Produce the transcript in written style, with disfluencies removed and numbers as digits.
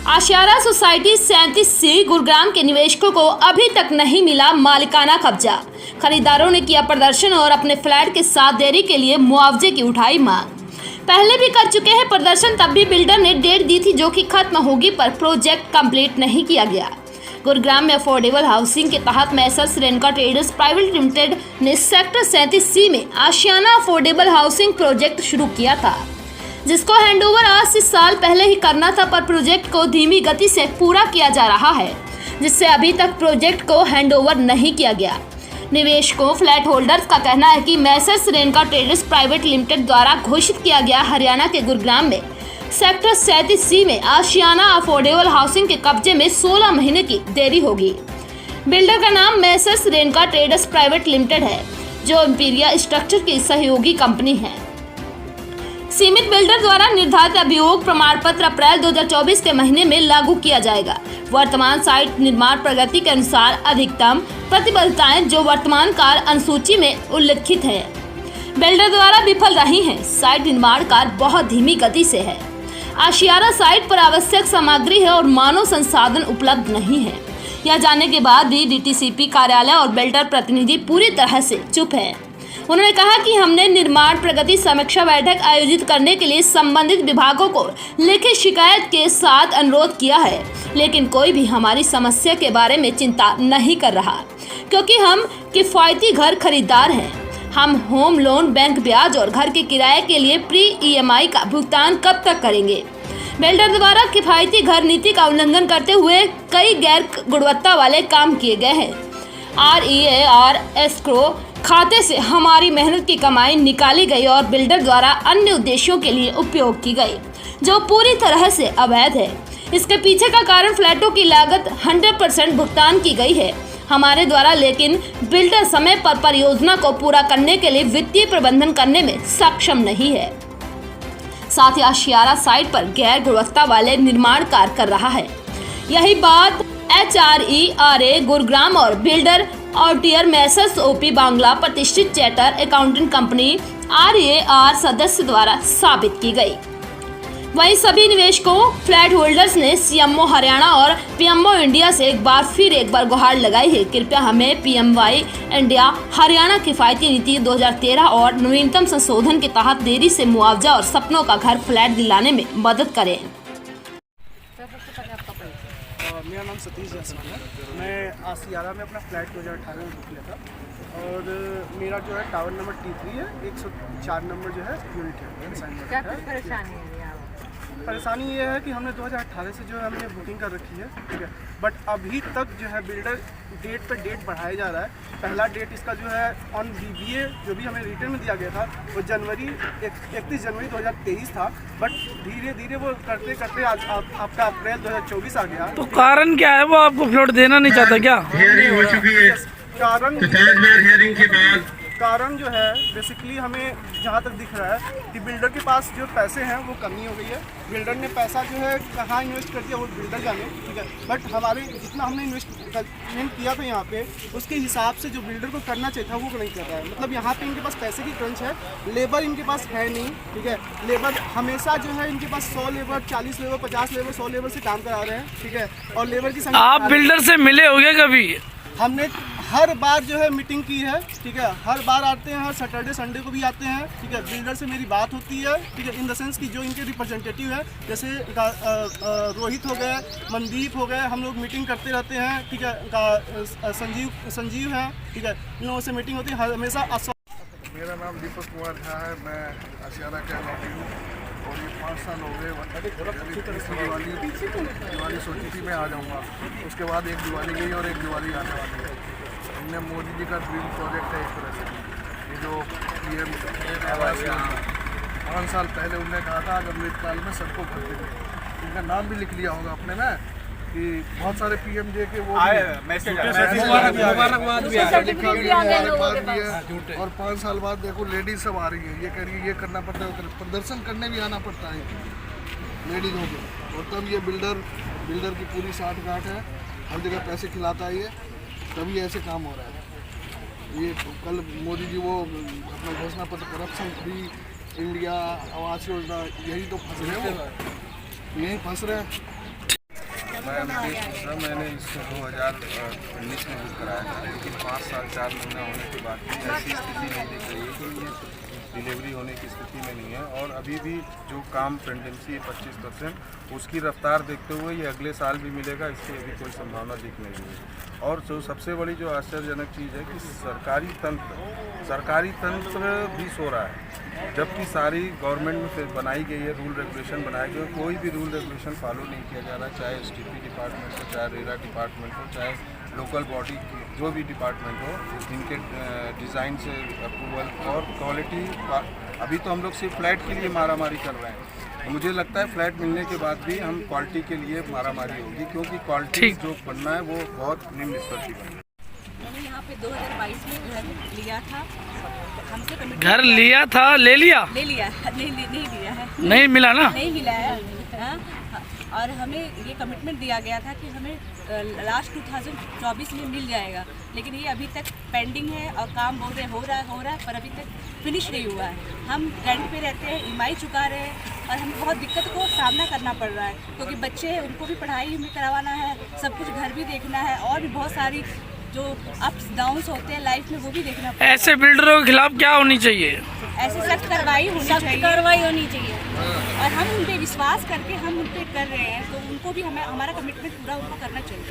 आशियारा society 37C Gurugram के निवेशकों को अभी तक नहीं मिला मालिकाना कब्जा। खरीदारों ने किया प्रदर्शन और अपने फ्लैट के साथ देरी के लिए मुआवजे की उठाई मांग। पहले भी कर चुके हैं प्रदर्शन, तब भी बिल्डर ने डेट दी थी जो कि खत्म होगी, पर प्रोजेक्ट कंप्लीट नहीं किया गया। गुरुग्राम में अफोर्डेबल हाउसिंग के तहत messrs Renuka traders private limited ने सेक्टर 37C में आशियाना अफोर्डेबल हाउसिंग प्रोजेक्ट शुरू किया था, जिसको हैंडओवर आज से साल पहले ही करना था, पर प्रोजेक्ट को धीमी गति से पूरा किया जा रहा है, जिससे अभी तक प्रोजेक्ट को हैंडओवर नहीं किया गया। निवेशकों फ्लैट होल्डर्स का कहना है कि messrs Renuka traders private limited द्वारा घोषित किया गया हरियाणा के गुरुग्राम में सेक्टर 37C में आशियाना अफोर्डेबल हाउसिंग के कब्जे में 16 महीने की देरी होगी। बिल्डर का नाम messrs Renuka traders private limited है, जो इंपीरिया स्ट्रक्चर की सहयोगी कंपनी है। सीमित बिल्डर द्वारा निर्धारित अभियोग प्रमाण पत्र अप्रैल 2024 के महीने में लागू किया जाएगा। वर्तमान साइट निर्माण प्रगति के अनुसार अधिकतम प्रतिबद्धताएं जो वर्तमान कार्य अनुसूची में उल्लिखित है, बिल्डर द्वारा विफल रही हैं। साइट निर्माण कार्य बहुत धीमी गति से है। आशियारा साइट पर आवश्यक सामग्री है और मानव संसाधन उपलब्ध नहीं है। यह जानने के बाद भी डीटीसीपी कार्यालय और बिल्डर प्रतिनिधि पूरी तरह से चुप है। उन्होंने कहा कि हमने निर्माण प्रगति समीक्षा बैठक आयोजित करने के लिए संबंधित विभागों को लिखित शिकायत के साथ अनुरोध किया है, लेकिन कोई भी हमारी समस्या के बारे में चिंता नहीं कर रहा, क्योंकि हम किफायती घर खरीदार हैं। हम होम लोन, बैंक ब्याज और घर के किराए के लिए प्री EMI का भुगतान कब तक करेंगे। बिल्डर द्वारा किफायती घर नीति का उल्लंघन करते हुए कई गैर गुणवत्ता वाले काम किए गए हैं। REAR एस्क्रो खाते से हमारी मेहनत की कमाई निकाली गई और बिल्डर द्वारा अन्य उद्देश्यों के लिए उपयोग की गई, जो पूरी तरह से अवैध है। इसके पीछे का कारण फ्लैटों की लागत 100% भुगतान की गई है हमारे द्वारा, लेकिन बिल्डर समय पर परियोजना को पूरा करने के लिए वित्तीय प्रबंधन करने में सक्षम नहीं है। साथ ही आशियारा साइट पर गैर गुणवत्ता वाले निर्माण कार्य कर रहा है। यही बात HRERA गुरुग्राम और बिल्डर आउटियर मेसर्स OP बांग्ला प्रतिष्ठित चार्टर अकाउंटेंट कंपनी REAR सदस्य द्वारा साबित की गई। वहीं सभी निवेशकों फ्लैट होल्डर्स ने CMO हरियाणा और PMO इंडिया से एक बार गुहार लगाई है। कृपया हमें PMY इंडिया हरियाणा किफायती नीति 2013 और नवीनतम संशोधन के तहत देरी से मुआवजा और सपनों का घर फ्लैट दिलाने में मदद करें। मेरा नाम सतीश जायसवाल है। मैं आशियारा में अपना फ्लैट 2018 में बुक किया था और मेरा जो है टावर नंबर T3 है, 104 नंबर जो है यूनिट है। क्या परेशानी है? परेशानी ये है कि हमने 2018 से जो है हमने बुकिंग कर रखी है, ठीक है, बट अभी तक जो है बिल्डर डेट पे डेट बढ़ाया जा रहा है। पहला डेट इसका जो है ऑन BBA जो भी हमें रिटर्न में दिया गया था वो 31 जनवरी 2023 था, बट धीरे धीरे वो करते करते आज आपका अप्रैल 2024 आ गया। तो कारण क्या है? वो आपको फ्लैट देना नहीं चाहता क्या? हियरिंग हो चुकी है। कारण जो है बेसिकली हमें जहाँ तक दिख रहा है कि बिल्डर के पास जो पैसे हैं वो कमी हो गई है। बिल्डर ने पैसा जो है कहाँ इन्वेस्ट कर दिया वो बिल्डर जाने, ठीक है, बट हमारे जितना हमने इन्वेस्टमेंट किया था यहाँ पे उसके हिसाब से जो बिल्डर को करना चाहिए था वो नहीं कर रहा है। मतलब यहाँ पे इनके पास पैसे की क्रंच है, लेबर इनके पास है नहीं, ठीक है। लेबर हमेशा जो है इनके पास 100 लेबर, 40 लेबर, 50 लेबर, 100 लेबर से काम करा रहे हैं, ठीक है, और लेबर की संख्या। आप बिल्डर से मिले होंगे कभी? हमने हर बार जो है मीटिंग की है, ठीक है, हर बार आते हैं, हर सैटरडे संडे को भी आते हैं, ठीक है। बिल्डर से मेरी बात होती है, ठीक है, इन द सेंस कि जो इनके रिप्रेजेंटेटिव है जैसे रोहित हो गए, मनदीप हो गए, हम लोग मीटिंग करते रहते हैं, ठीक है। संजीव है, ठीक है, इन लोगों से मीटिंग होती है हमेशा। मेरा नाम दीपक कुमार झा है। मैं आशियारा का रहती हूँ और ये 5 साल हो गए। दिवाली सोची थी मैं आ जाऊँगा, उसके बाद एक दिवाली गई और एक दिवाली आने वाली है। हमने मोदी जी का ड्रीम प्रोजेक्ट है एक तरह से, ये जो PM आवास योजना 5 साल पहले उन्होंने कहा था अगर अमृतकाल में सबको भर देंगे। इनका नाम भी लिख लिया होगा अपने में कि बहुत सारे PMJ के वो मुबारकबाद भी है। और 5 साल बाद देखो लेडीज सब आ रही है, ये कह रही है ये करना पड़ता है, प्रदर्शन करने भी आना पड़ता है लेडीज़ों को, और तब ये बिल्डर की पूरी साठ-गांठ है, हर जगह पैसे खिलाता है ये, तभी ऐसे काम हो रहा है। ये कल मोदी जी वो अपना घोषणा पत्र corruption free India Awas Yojana, यही तो फंस रहे हैं, वो यही फंस रहे हैं। मैं मुकेश मिश्रा, मैंने इसको 2019 में बुक कराया था, लेकिन 5 साल 4 महीना होने के बाद भी ऐसी स्थिति नहीं दिख रही है कि ये डिलीवरी होने की स्थिति में नहीं है। और अभी भी जो काम पेंडेंसी है 25%, उसकी रफ्तार देखते हुए ये अगले साल भी मिलेगा, इसकी अभी कोई संभावना दिख नहीं रही है। और जो सबसे बड़ी जो आश्चर्यजनक चीज़ है कि सरकारी तंत्र भी सो रहा है, जबकि सारी गवर्नमेंट में फिर बनाई गई है, रूल रेगुलेशन बनाए गए, कोई भी रूल रेगुलेशन फॉलो नहीं किया जा रहा, चाहे STP डिपार्टमेंट हो, चाहे रेरा डिपार्टमेंट हो, चाहे लोकल बॉडी जो भी डिपार्टमेंट हो, इनके डिज़ाइन से अप्रूवल और क्वालिटी। अभी तो हम लोग सिर्फ फ्लैट के लिए मारामारी कर रहे हैं, मुझे लगता है फ्लैट मिलने के बाद भी हम क्वालिटी के लिए मारामारी होगी, क्योंकि क्वालिटी जो बनना है वो बहुत निम्न स्तर की बनना है। मैंने यहाँ पे 2022 में घर लिया था, हमसे कमिटमेंट घर लिया था, ले लिया, नहीं लिया है, नहीं मिला ना। नहीं मिला है। हाँ, और हमें ये कमिटमेंट दिया गया था कि हमें लास्ट 2024 में मिल जाएगा, लेकिन ये अभी तक पेंडिंग है और काम बोल रहे हो रहा है, पर अभी तक फिनिश नहीं हुआ है। हम रेंट पे रहते हैं, EMI चुका रहे हैं और हमें बहुत दिक्कत को सामना करना पड़ रहा है, क्योंकि बच्चे हैं, उनको भी पढ़ाई हमें करवाना है, सब कुछ घर भी देखना है और भी बहुत सारी जो अप्स डाउन्स होते हैं लाइफ में वो भी देखना पड़ता है। ऐसे बिल्डरों के खिलाफ क्या होनी चाहिए? ऐसे सख्त कार्रवाई होनी चाहिए और हम उन पे विश्वास करके हम उन पे कर रहे हैं, तो उनको भी हमें हमारा कमिटमेंट पूरा उनको करना चाहिए।